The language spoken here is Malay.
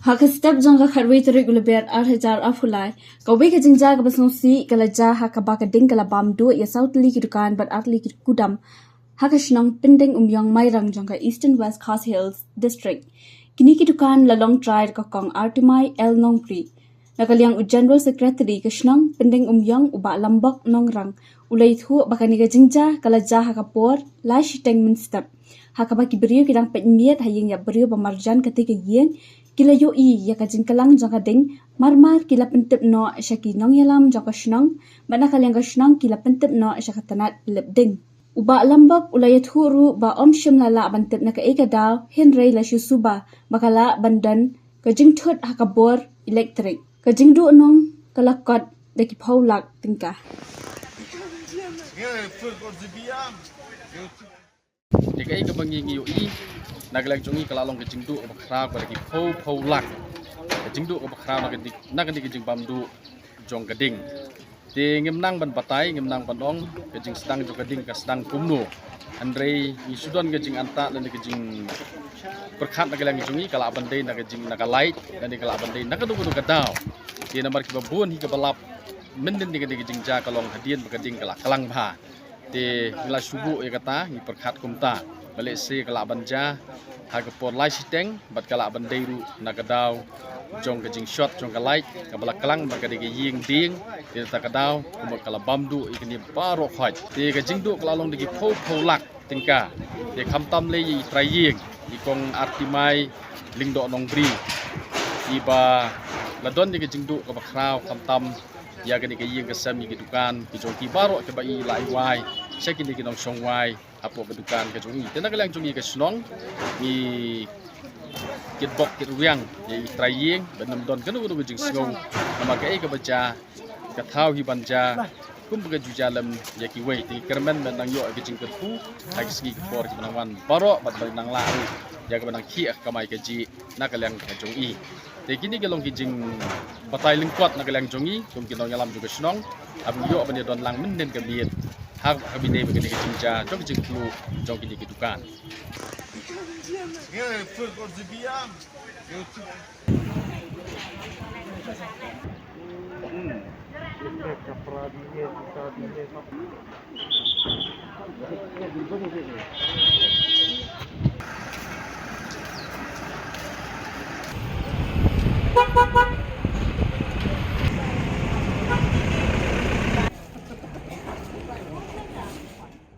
Haka step jangka kharwei terik uleber 8,000 afulai. Kau beka jingja ka basno si kalaja haka baka ding kala bamdu ya sautli ki dukan bat atli ki kudam. Haka shnang pending umyang mairang jangka Eastern West Khas Hills District. Kini ki dukan lalong tried ka kong Artimai El Nongpri. Nakaliang General Secretary ka shnang pending umyang uba lambak nongrang. Ulay thu baka ni ka jingja kalaja haka por la shiteng min step. Haka baki beriu kidang petmiet haying ya beriu pamarjan ketika yeng kila yo I ya ka jingkalang jangka ding marmar kila pentep no syaki nong yalam jangka shnang bana kaliang ka shnang kila pentep no syaka tanat lep ding uba lambak ulayat huru ba om shim lala bantep na ka eka daw henrei la shusuba bakala bandan ka jingthut hakabor electric ka jingdu nong kalakot deki paulak tingka Dikai ka bangingi UI naglag jungi kalalong ke jingdu ka bakra ka lagi pau lak ke jingdu ka bakra na ke jing bamdu jong gading ti ngimnang ban patai ngimnang ban ong ke jing sedang jong gading ka sedang kumno andrei ni sudon ke jing anta dan ke jing perkhat naglang jungi kala bandai na ke jing na ka light dan kala bandai na ka du ka daw ti namar ki babun hi ka balap menden ni ke jing ja kalong hadien ka ding kala kalang bha ti ngila subu ya kata ni perkhat kumta balik se kala banja haga por lai siteng bat kala bandai ru nagadaw jong ka jing shot jong ka light ka bala kalang ba ka digi ying ding ti ta kadaw kumot kala bamdu ikni baro khaj ti ka jingdu kala long digi pau lak tingka ti khamtam le yi traying ikong Artimai lingdo nongbri iba ladon digi jingdu ka bakraw khamtam ya gani ka ying ka sami ki dukan ki jong ki baro ka bai lai wai sekini ki nong song wai apo ka dukan ka jong tena ka lang jong ka snong ni kit bok kit riang ye traying benam don kanu kanu jing sngong nama ka e ka baca ka thau hi banja kum ka jujalam ya ki wei ti kermen ben nang yo ka jing ka thu ai ski ki for ki nang wan baro bat nang la ya ka nang khi ka mai ka ji na ka lang ka jong I te kini ke long ki jing patai lingkot na kelang jongi kum kinong yalam juga snong ab yo ban don lang menden ke biet hak abine be ke jing ja jong jing flu jong ki dukan